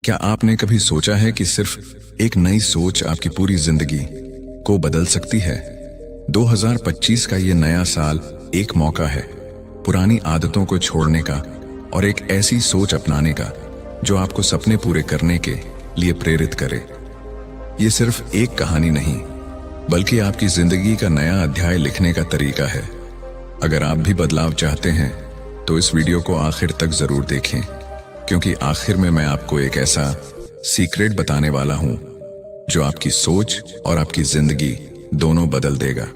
क्या आपने कभी सोचा है कि सिर्फ एक नई सोच आपकी पूरी जिंदगी को बदल सकती है? 2025 का ये नया साल एक मौका है पुरानी आदतों को छोड़ने का और एक ऐसी सोच अपनाने का जो आपको सपने पूरे करने के लिए प्रेरित करे। ये सिर्फ एक कहानी नहीं, बल्कि आपकी जिंदगी का नया अध्याय लिखने का तरीका है। अगर आप भी बदलाव चाहते हैं तो इस वीडियो को आखिर तक जरूर देखें, क्योंकि आखिर में मैं आपको एक ऐसा सीक्रेट बताने वाला हूं जो आपकी सोच और आपकी जिंदगी दोनों बदल देगा।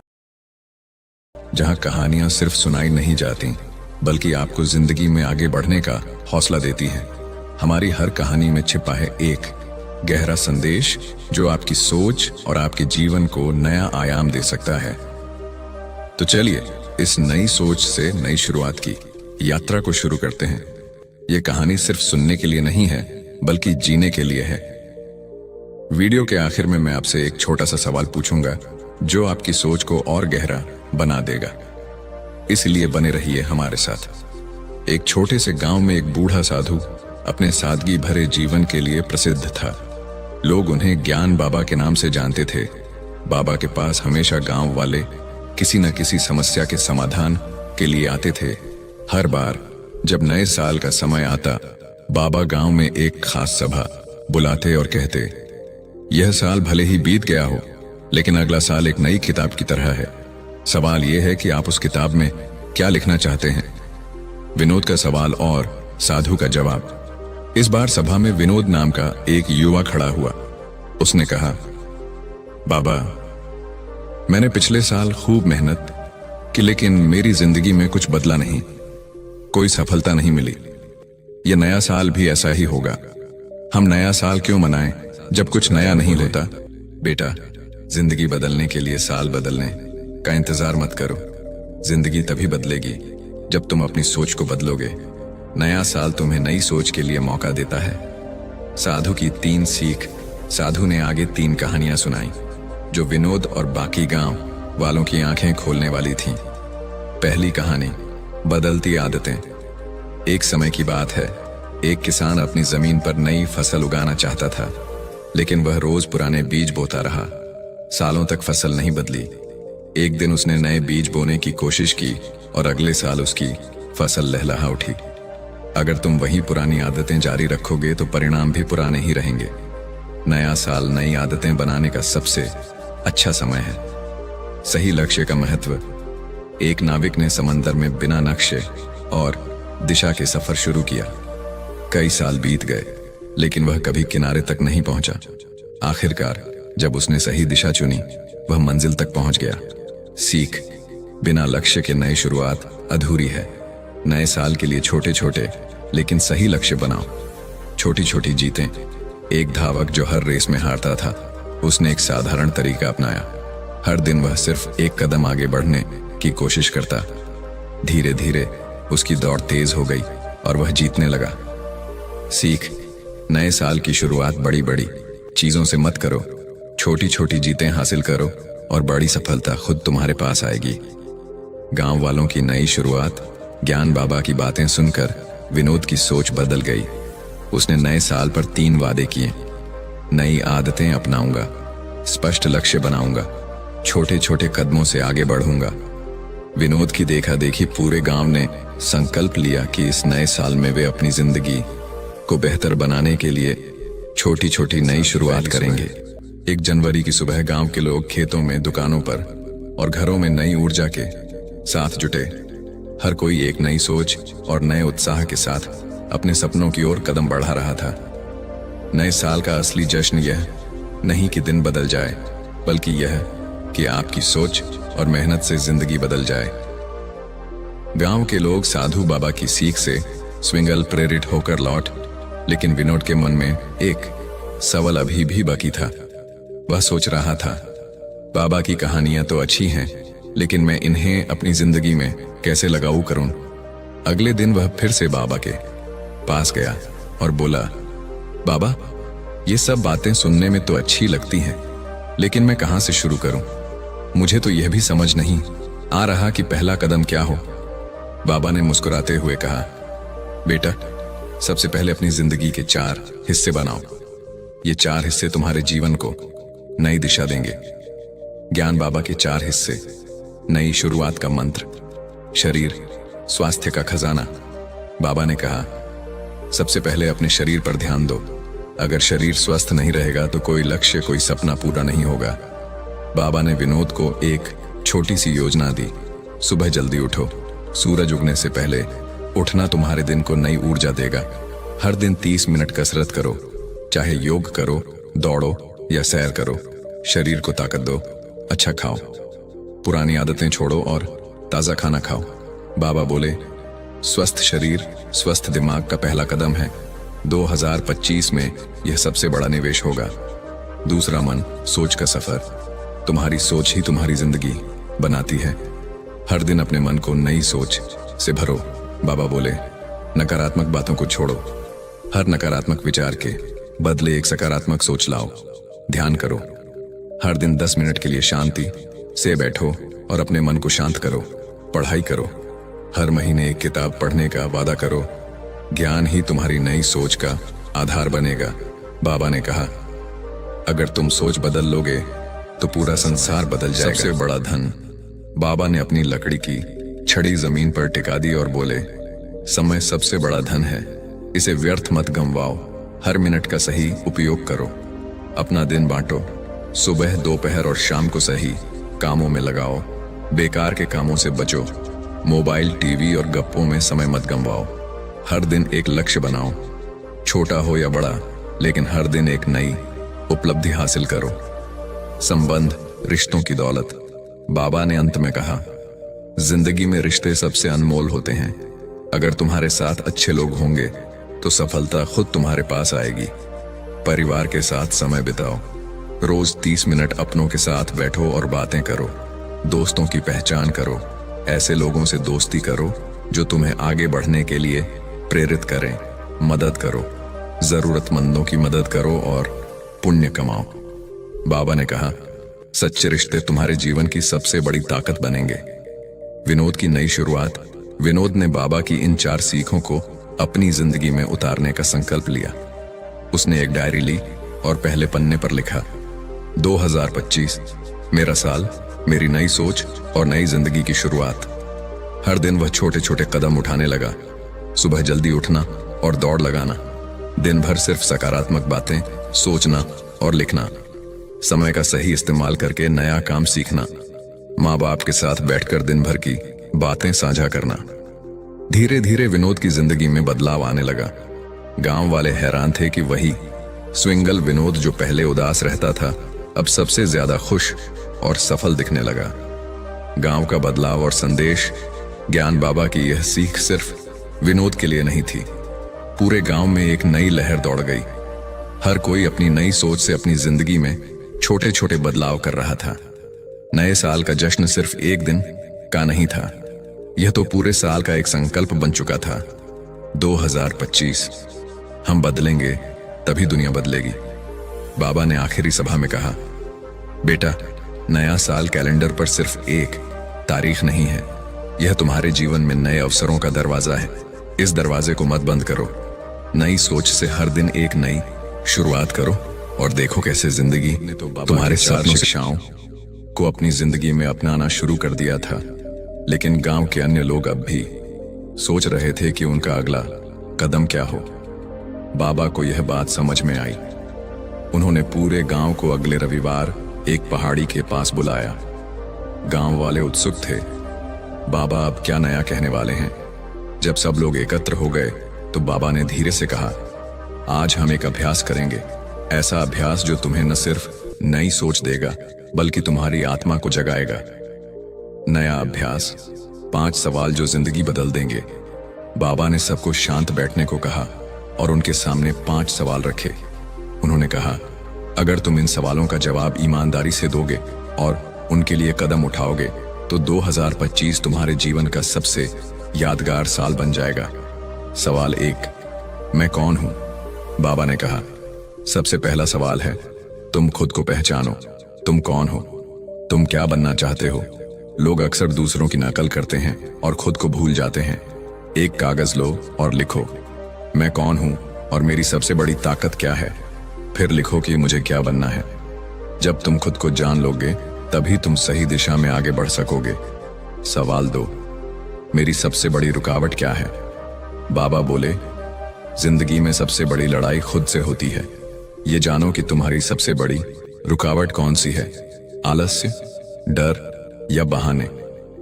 जहां कहानियां सिर्फ सुनाई नहीं जाती, बल्कि आपको जिंदगी में आगे बढ़ने का हौसला देती हैं। हमारी हर कहानी में छिपा है एक गहरा संदेश जो आपकी सोच और आपके जीवन को नया आयाम दे सकता है। तो चलिए इस नई सोच से नई शुरुआत की यात्रा को शुरू करते हैं। यह कहानी सिर्फ सुनने के लिए नहीं है, बल्कि जीने के लिए है। वीडियो के आखिर में मैं आपसे एक छोटा सा सवाल पूछूंगा जो आपकी सोच को और गहरा बना देगा। इसलिए बने रहिए हमारे साथ। एक छोटे से गांव में एक बूढ़ा साधु अपने सादगी भरे जीवन के लिए प्रसिद्ध था। लोग उन्हें ज्ञान बाबा के नाम से जानते थे। बाबा के पास हमेशा गांव वाले किसी न किसी समस्या के समाधान के लिए आते थे। हर बार जब नए साल का समय आता, बाबा गांव में एक खास सभा बुलाते और कहते, यह साल भले ही बीत गया हो, लेकिन अगला साल एक नई किताब की तरह है। सवाल यह है कि आप उस किताब में क्या लिखना चाहते हैं। विनोद का सवाल और साधु का जवाब। इस बार सभा में विनोद नाम का एक युवा खड़ा हुआ। उसने कहा, बाबा, मैंने पिछले साल खूब मेहनत की, लेकिन मेरी जिंदगी में कुछ बदला नहीं, कोई सफलता नहीं मिली। यह नया साल भी ऐसा ही होगा। हम नया साल क्यों मनाएं जब कुछ नया नहीं होता? बेटा, जिंदगी बदलने के लिए साल बदलने का इंतजार मत करो। जिंदगी तभी बदलेगी जब तुम अपनी सोच को बदलोगे। नया साल तुम्हें नई सोच के लिए मौका देता है। साधु की 3 सीख। साधु ने आगे 3 कहानियां सुनाई जो विनोद और बाकी गांव वालों की आंखें खोलने वाली थीं। पहली कहानी, बदलती आदतें। एक समय की बात है, एक किसान अपनी जमीन पर नई फसल उगाना चाहता था, लेकिन वह रोज पुराने बीज बोता रहा। सालों तक फसल नहीं बदली। एक दिन उसने नए बीज बोने की कोशिश की और अगले साल उसकी फसल लहलहा उठी। अगर तुम वही पुरानी आदतें जारी रखोगे तो परिणाम भी पुराने ही रहेंगे। नया साल नई आदतें बनाने का सबसे अच्छा समय है। सही लक्ष्य का महत्व। एक नाविक ने समंदर में बिना नक्शे और दिशा के सफर शुरू किया। कई साल बीत गए, लेकिन वह कभी किनारे तक नहीं पहुंचा। आखिरकार जब उसने सही दिशा चुनी, वह मंजिल तक पहुंच गया। सीख, बिना लक्ष्य के नई शुरुआत अधूरी है। नए साल के लिए छोटे छोटे लेकिन सही लक्ष्य बनाओ। छोटी छोटी जीतें। एक धावक जो हर रेस में हारता था, उसने एक साधारण तरीका अपनाया। हर दिन वह सिर्फ एक कदम आगे बढ़ने की कोशिश करता। धीरे धीरे उसकी दौड़ तेज हो गई और वह जीतने लगा। सीख, नए साल की शुरुआत बड़ी बड़ी चीजों से मत करो। छोटी छोटी जीतें हासिल करो और बड़ी सफलता खुद तुम्हारे पास आएगी। गांव वालों की नई शुरुआत। ज्ञान बाबा की बातें सुनकर विनोद की सोच बदल गई। उसने नए साल पर 3 वादे किए। नई आदतें अपनाऊंगा, स्पष्ट लक्ष्य बनाऊंगा, छोटे छोटे कदमों से आगे बढ़ूंगा। विनोद की देखा देखी पूरे गांव ने संकल्प लिया कि इस नए साल में वे अपनी जिंदगी को बेहतर बनाने के लिए छोटी छोटी नई शुरुआत करेंगे। 1 जनवरी की सुबह गांव के लोग खेतों में, दुकानों पर और घरों में नई ऊर्जा के साथ जुटे। हर कोई एक नई सोच और नए उत्साह के साथ अपने सपनों की ओर कदम बढ़ा रहा था। नए साल का असली जश्न यह नहीं कि दिन बदल जाए, बल्कि यह कि आपकी सोच और मेहनत से जिंदगी बदल जाए। गांव के लोग साधु बाबा की सीख से स्विंगल प्रेरित होकर लौट, लेकिन विनोद के मन में एक सवाल अभी भी बाकी था। वह सोच रहा था, बाबा की कहानियां तो अच्छी हैं, लेकिन मैं इन्हें अपनी जिंदगी में कैसे लागू करूं? अगले दिन वह फिर से बाबा के पास गया और बोला, बाबा, ये सब बातें सुनने में तो अच्छी लगती हैं, लेकिन मैं कहां से शुरू करूं? मुझे तो यह भी समझ नहीं आ रहा कि पहला कदम क्या हो। बाबा ने मुस्कुराते हुए कहा, बेटा, सबसे पहले अपनी जिंदगी के 4 हिस्से बनाओ। ये 4 हिस्से तुम्हारे जीवन को नई दिशा देंगे। ज्ञान बाबा के 4 हिस्से। नई शुरुआत का मंत्र। शरीर स्वास्थ्य का खजाना। बाबा ने कहा, सबसे पहले अपने शरीर पर ध्यान दो। अगर शरीर स्वस्थ नहीं रहेगा तो कोई लक्ष्य, कोई सपना पूरा नहीं होगा। बाबा ने विनोद को एक छोटी सी योजना दी। सुबह जल्दी उठो। सूरज उगने से पहले उठना तुम्हारे दिन को नई ऊर्जा देगा। हर दिन 30 मिनट कसरत करो, चाहे योग करो, दौड़ो या सैर करो। शरीर को ताकत दो। अच्छा खाओ, पुरानी आदतें छोड़ो और ताजा खाना खाओ। बाबा बोले, स्वस्थ शरीर स्वस्थ दिमाग का पहला कदम है। 2025 में यह सबसे बड़ा निवेश होगा। दूसरा, मन सोच का सफर। तुम्हारी सोच ही तुम्हारी जिंदगी बनाती है। हर दिन अपने मन को नई सोच से भरो। बाबा बोले, नकारात्मक बातों को छोड़ो। हर नकारात्मक विचार के बदले एक सकारात्मक सोच लाओ। ध्यान करो। हर दिन 10 मिनट के लिए शांति से बैठो और अपने मन को शांत करो। पढ़ाई करो। हर महीने एक किताब पढ़ने का वादा करो। ज्ञान ही तुम्हारी नई सोच का आधार बनेगा। बाबा ने कहा, अगर तुम सोच बदल लोगे तो पूरा संसार बदल जाएगा। सबसे बड़ा धन। बाबा ने अपनी लकड़ी की छड़ी जमीन पर टिका दी और बोले, समय सबसे बड़ा धन है, इसे व्यर्थ मत गंवाओ। हर मिनट का सही उपयोग करो। अपना दिन बांटो। सुबह, दोपहर और शाम को सही कामों में लगाओ। बेकार के कामों से बचो। मोबाइल, टीवी और गप्पों में समय मत गंवाओ। हर दिन एक लक्ष्य बनाओ, छोटा हो या बड़ा, लेकिन हर दिन एक नई उपलब्धि हासिल करो। संबंध रिश्तों की दौलत। बाबा ने अंत में कहा, जिंदगी में रिश्ते सबसे अनमोल होते हैं। अगर तुम्हारे साथ अच्छे लोग होंगे तो सफलता खुद तुम्हारे पास आएगी। परिवार के साथ समय बिताओ। रोज 30 मिनट अपनों के साथ बैठो और बातें करो। दोस्तों की पहचान करो। ऐसे लोगों से दोस्ती करो जो तुम्हें आगे बढ़ने के लिए प्रेरित करें। मदद करो। जरूरतमंदों की मदद करो और पुण्य कमाओ। बाबा ने कहा, सच्चे रिश्ते तुम्हारे जीवन की सबसे बड़ी ताकत बनेंगे। विनोद की नई शुरुआत। विनोद ने बाबा की इन 4 सीखों को अपनी जिंदगी में उतारने का संकल्प लिया। उसने एक डायरी ली और पहले पन्ने पर लिखा, 2025 मेरा साल, मेरी नई सोच और नई जिंदगी की शुरुआत। हर दिन वह छोटे छोटे कदम उठाने लगा। सुबह जल्दी उठना और दौड़ लगाना। दिन भर सिर्फ सकारात्मक बातें सोचना और लिखना। समय का सही इस्तेमाल करके नया काम सीखना। माँ बाप के साथ बैठकर दिन भर की बातें साझा करना। धीरे धीरे विनोद की जिंदगी में बदलाव आने लगा। गांव वाले हैरान थे कि वही स्विंगल विनोद जो पहले उदास रहता था अब सबसे ज्यादा खुश और सफल दिखने लगा। गांव का बदलाव और संदेश। ज्ञान बाबा की यह सीख सिर्फ विनोद के लिए नहीं थी, पूरे गांव में एक नई लहर दौड़ गई। हर कोई अपनी नई सोच से अपनी जिंदगी में छोटे छोटे बदलाव कर रहा था। नए साल का जश्न सिर्फ एक दिन का नहीं था, यह तो पूरे साल का एक संकल्प बन चुका था। 2025 हम बदलेंगे तभी दुनिया बदलेगी। बाबा ने आखिरी सभा में कहा, बेटा, नया साल कैलेंडर पर सिर्फ एक तारीख नहीं है, यह तुम्हारे जीवन में नए अवसरों का दरवाजा है। इस दरवाजे को मत बंद करो। नई सोच से हर दिन एक नई शुरुआत करो और देखो कैसे जिंदगी ने तो तुम्हारे सपनों शिक्षाओं को अपनी जिंदगी में अपनाना शुरू कर दिया था। लेकिन गांव के अन्य लोग अब भी सोच रहे थे कि उनका अगला कदम क्या हो। बाबा को यह बात समझ में आई। उन्होंने पूरे गांव को अगले रविवार एक पहाड़ी के पास बुलाया। गांव वाले उत्सुक थे, बाबा अब क्या नया कहने वाले हैं। जब सब लोग एकत्र हो गए तो बाबा ने धीरे से कहा, आज हम एक अभ्यास करेंगे, ऐसा अभ्यास जो तुम्हें न सिर्फ नई सोच देगा बल्कि तुम्हारी आत्मा को जगाएगा। नया अभ्यास, 5 सवाल जो जिंदगी बदल देंगे। बाबा ने सबको शांत बैठने को कहा और उनके सामने 5 सवाल रखे। उन्होंने कहा, अगर तुम इन सवालों का जवाब ईमानदारी से दोगे और उनके लिए कदम उठाओगे तो 2025 तुम्हारे जीवन का सबसे यादगार साल बन जाएगा। सवाल 1, मैं कौन हूं? बाबा ने कहा, सबसे पहला सवाल है, तुम खुद को पहचानो। तुम कौन हो? तुम क्या बनना चाहते हो? लोग अक्सर दूसरों की नकल करते हैं और खुद को भूल जाते हैं। एक कागज लो और लिखो, मैं कौन हूं और मेरी सबसे बड़ी ताकत क्या है। फिर लिखो कि मुझे क्या बनना है। जब तुम खुद को जान लोगे तभी तुम सही दिशा में आगे बढ़ सकोगे। सवाल 2, मेरी सबसे बड़ी रुकावट क्या है। बाबा बोले, जिंदगी में सबसे बड़ी लड़ाई खुद से होती है। ये जानो कि तुम्हारी सबसे बड़ी रुकावट कौन सी है। आलस्य, डर या बहाने।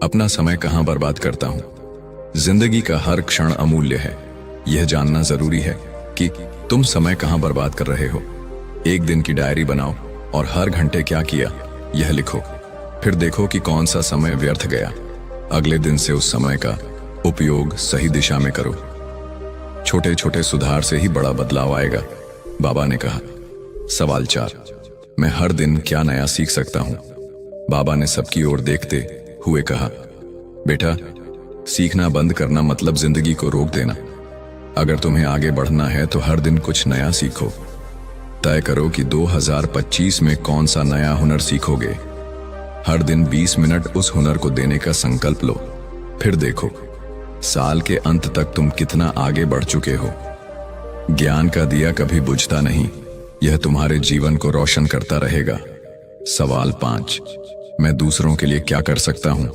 अपना समय कहां बर्बाद करता हूं। जिंदगी का हर क्षण अमूल्य है। यह जानना जरूरी है कि तुम समय कहां बर्बाद कर रहे हो। एक दिन की डायरी बनाओ और हर घंटे क्या किया यह लिखो। फिर देखो कि कौन सा समय व्यर्थ गया। अगले दिन से उस समय का उपयोग सही दिशा में करो। छोटे छोटे सुधार से ही बड़ा बदलाव आएगा, बाबा ने कहा। सवाल 4, मैं हर दिन क्या नया सीख सकता हूं। बाबा ने सबकी ओर देखते हुए कहा, बेटा, सीखना बंद करना मतलब जिंदगी को रोक देना। अगर तुम्हें आगे बढ़ना है तो हर दिन कुछ नया सीखो। तय करो कि 2025 में कौन सा नया हुनर सीखोगे। हर दिन 20 मिनट उस हुनर को देने का संकल्प लो। फिर देखो साल के अंत तक तुम कितना आगे बढ़ चुके हो। ज्ञान का दिया कभी बुझता नहीं, यह तुम्हारे जीवन को रोशन करता रहेगा। सवाल 5, मैं दूसरों के लिए क्या कर सकता हूं।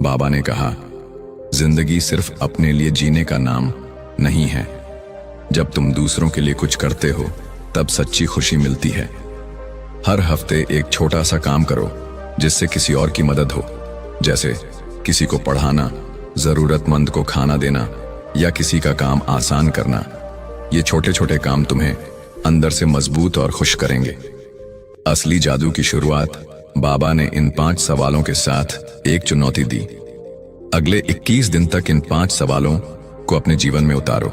बाबा ने कहा, जिंदगी सिर्फ अपने लिए जीने का नाम नहीं है। जब तुम दूसरों के लिए कुछ करते हो तब सच्ची खुशी मिलती है। हर हफ्ते एक छोटा सा काम करो जिससे किसी और की मदद हो, जैसे किसी को पढ़ाना, जरूरतमंद को खाना देना या किसी का काम आसान करना। ये छोटे छोटे काम तुम्हें अंदर से मजबूत और खुश करेंगे। असली जादू की शुरुआत बाबा ने इन 5 सवालों के साथ एक चुनौती दी। अगले 21 दिन तक इन 5 सवालों को अपने जीवन में उतारो।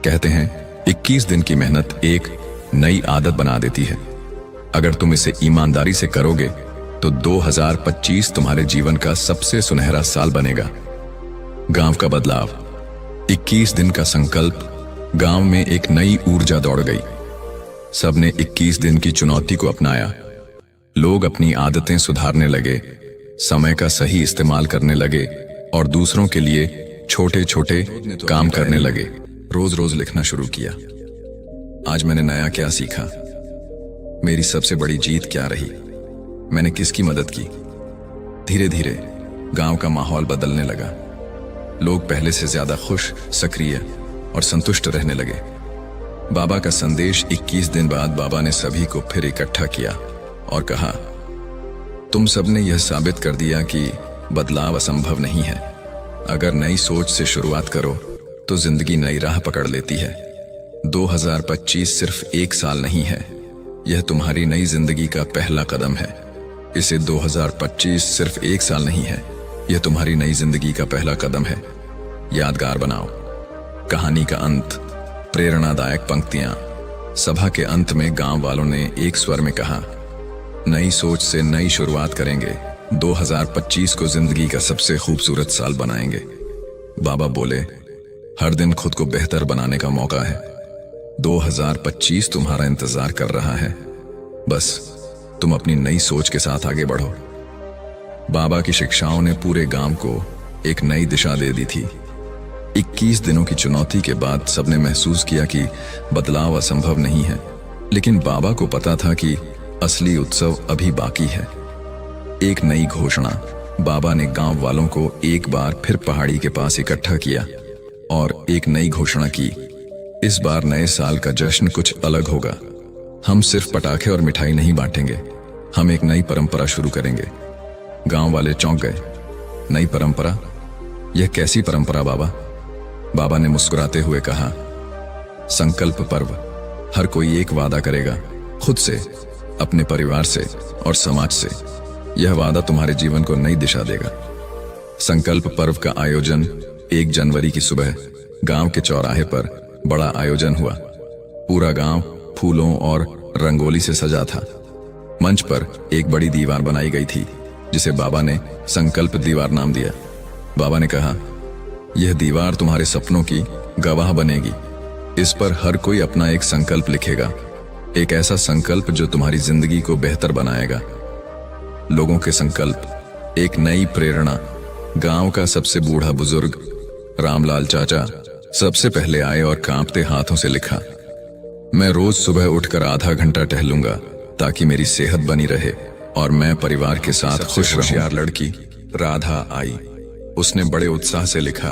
कहते हैं 21 दिन की मेहनत एक नई आदत बना देती है। अगर तुम इसे ईमानदारी से करोगे तो 2025 तुम्हारे जीवन का सबसे सुनहरा साल बनेगा। गांव का बदलाव। 21 दिन का संकल्प। गांव में एक नई ऊर्जा दौड़ गई। सबने 21 दिन की चुनौती को अपनाया। लोग अपनी आदतें सुधारने लगे, समय का सही इस्तेमाल करने लगे और दूसरों के लिए छोटे छोटे काम करने लगे। रोज रोज लिखना शुरू किया। आज मैंने नया क्या सीखा, मेरी सबसे बड़ी जीत क्या रही, मैंने किसकी मदद की। धीरे धीरे गांव का माहौल बदलने लगा। लोग पहले से ज्यादा खुश, सक्रिय और संतुष्ट रहने लगे। बाबा का संदेश। 21 दिन बाद बाबा ने सभी को फिर इकट्ठा किया और कहा, तुम सबने यह साबित कर दिया कि बदलाव असंभव नहीं है। अगर नई सोच से शुरुआत करो तो जिंदगी नई राह पकड़ लेती है। 2025 सिर्फ एक साल नहीं है, यह तुम्हारी नई जिंदगी का पहला कदम है। इसे 2025 सिर्फ एक साल नहीं है, यह तुम्हारी नई जिंदगी का पहला कदम है। यादगार बनाओ। कहानी का अंत। प्रेरणादायक पंक्तियां। सभा के अंत में गांव वालों ने एक स्वर में कहा, नई सोच से नई शुरुआत करेंगे। 2025 को जिंदगी का सबसे खूबसूरत साल बनाएंगे। बाबा बोले, हर दिन खुद को बेहतर बनाने का मौका है। 2025 तुम्हारा इंतजार कर रहा है। बस तुम अपनी नई सोच के साथ आगे बढ़ो। बाबा की शिक्षाओं ने पूरे गांव को एक नई दिशा दे दी थी। 21 दिनों की चुनौती के बाद सबने महसूस किया कि बदलाव असंभव नहीं है, लेकिन बाबा को पता था कि असली उत्सव अभी बाकी है। एक नई घोषणा। बाबा ने गांव वालों को एक बार फिर पहाड़ी के पास इकट्ठा किया और एक नई घोषणा की। इस बार नए साल का जश्न कुछ अलग होगा। हम सिर्फ पटाखे और मिठाई नहीं बांटेंगे, हम एक नई परंपरा शुरू करेंगे। गांव वाले चौंक गए। नई परंपरा? यह कैसी परंपरा बाबा? बाबा ने मुस्कुराते हुए कहा, संकल्प पर्व। हर कोई एक वादा करेगा, खुद से, अपने परिवार से और समाज से। यह वादा तुम्हारे जीवन को नई दिशा देगा। संकल्प पर्व का आयोजन 1 जनवरी की सुबह गांव के चौराहे पर बड़ा आयोजन हुआ। पूरा गांव फूलों और रंगोली से सजा था। मंच पर एक बड़ी दीवार बनाई गई थी जिसे बाबा ने संकल्प दीवार नाम दिया। बाबा ने कहा, यह दीवार तुम्हारे सपनों की गवाह बनेगी। इस पर हर कोई अपना एक संकल्प लिखेगा, एक ऐसा संकल्प जो तुम्हारी जिंदगी को बेहतर बनाएगा। लोगों के संकल्प। एक नई प्रेरणा। गांव का सबसे बूढ़ा बुजुर्ग रामलाल चाचा सबसे पहले आए और कांपते हाथों से लिखा, मैं रोज सुबह उठकर आधा घंटा टहलूंगा ताकि मेरी सेहत बनी रहे और मैं परिवार के साथ खुश रहूं। होशियार लड़की राधा आई। उसने बड़े उत्साह से लिखा,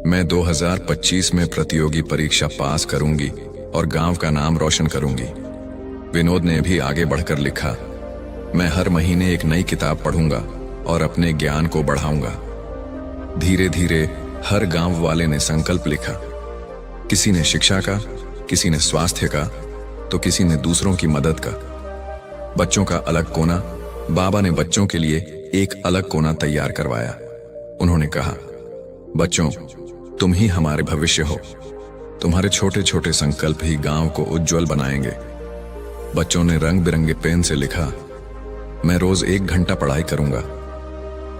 मैं 2025 में प्रतियोगी परीक्षा पास करूंगी और गांव का नाम रोशन करूंगी। विनोद ने भी आगे बढ़कर लिखा, मैं हर महीने एक नई किताब पढ़ूंगा और अपने ज्ञान को बढ़ाऊंगा। धीरे धीरे हर गांव वाले ने संकल्प लिखा। किसी ने शिक्षा का, किसी ने स्वास्थ्य का, तो किसी ने दूसरों की मदद का। बच्चों का अलग कोना, बाबा ने बच्चों के लिए एक अलग कोना तैयार करवाया। उन्होंने कहा, बच्चों, तुम ही हमारे भविष्य हो। तुम्हारे छोटे छोटे संकल्प ही गांव को उज्जवल बनाएंगे। बच्चों ने रंग बिरंगे पेन से लिखा, मैं रोज 1 घंटा पढ़ाई करूंगा।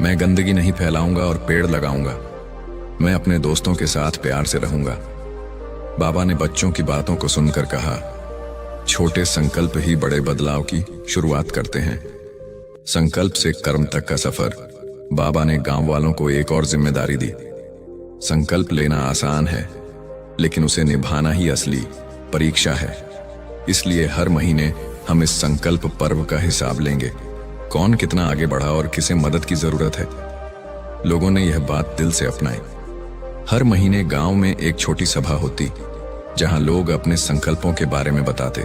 मैं गंदगी नहीं फैलाऊंगा और पेड़ लगाऊंगा। मैं अपने दोस्तों के साथ प्यार से रहूंगा। बाबा ने बच्चों की बातों को सुनकर कहा, छोटे संकल्प ही बड़े बदलाव की शुरुआत करते हैं। संकल्प से कर्म तक का सफर। बाबा ने गांव वालों को एक और जिम्मेदारी दी। संकल्प लेना आसान है, लेकिन उसे निभाना ही असली परीक्षा है। इसलिए हर महीने हम इस संकल्प पर्व का हिसाब लेंगे। कौन कितना आगे बढ़ा और किसे मदद की जरूरत है। लोगों ने यह बात दिल से अपनाई। हर महीने गांव में एक छोटी सभा होती, जहां लोग अपने संकल्पों के बारे में बताते।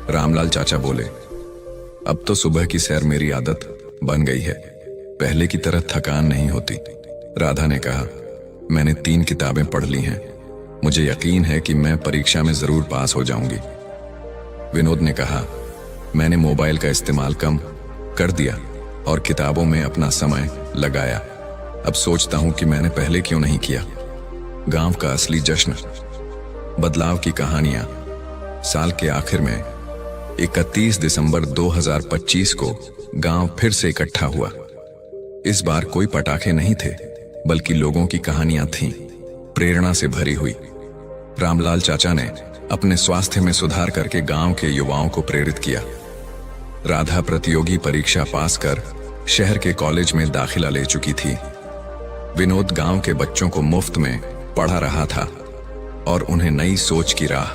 रामलाल चाचा बोले, अब तो सुबह की सैर मेरी आदत बन गई है। पहले की तरह थकान नहीं होती। राधा ने कहा, मैंने 3 किताबें पढ़ ली हैं। मुझे यकीन है कि मैं परीक्षा में जरूर पास हो जाऊंगी। विनोद ने कहा, मैंने मोबाइल का इस्तेमाल कम कर दिया और किताबों में अपना समय लगाया। अब सोचता हूं कि मैंने पहले क्यों नहीं किया। गांव का असली जश्न, बदलाव की कहानियां। साल के आखिर में 31 दिसंबर 2025 को गांव फिर से इकट्ठा हुआ। इस बार कोई पटाखे नहीं थे, बल्कि लोगों की कहानियां थीं, प्रेरणा से भरी हुई। रामलाल चाचा ने अपने स्वास्थ्य में सुधार करके गांव के युवाओं को प्रेरित किया। राधा प्रतियोगी परीक्षा पास कर शहर के कॉलेज में दाखिला ले चुकी थी। विनोद गांव के बच्चों को मुफ्त में पढ़ा रहा था और उन्हें नई सोच की राह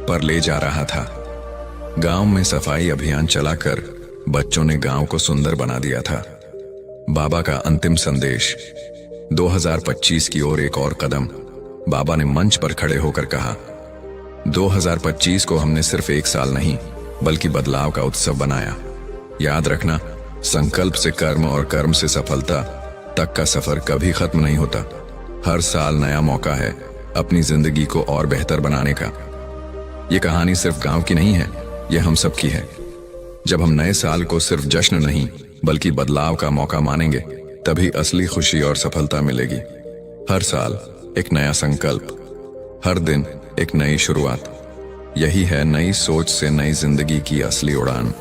पर ले जा रहा था। गांव में सफाई अभियान चलाकर बच्चों ने गांव को सुंदर बना दिया था। बाबा का अंतिम संदेश। 2025 की ओर एक और कदम। बाबा ने मंच पर खड़े होकर कहा, 2025 को हमने सिर्फ एक साल नहीं, बल्कि बदलाव का उत्सव बनाया। याद रखना, संकल्प से कर्म और कर्म से सफलता तक का सफर कभी खत्म नहीं होता। हर साल नया मौका है अपनी जिंदगी को और बेहतर बनाने का। ये कहानी सिर्फ गांव की नहीं है, यह हम सब की है। जब हम नए साल को सिर्फ जश्न नहीं, बल्कि बदलाव का मौका मानेंगे, तभी असली खुशी और सफलता मिलेगी। हर साल एक नया संकल्प, हर दिन एक नई शुरुआत। यही है नई सोच से नई जिंदगी की असली उड़ान।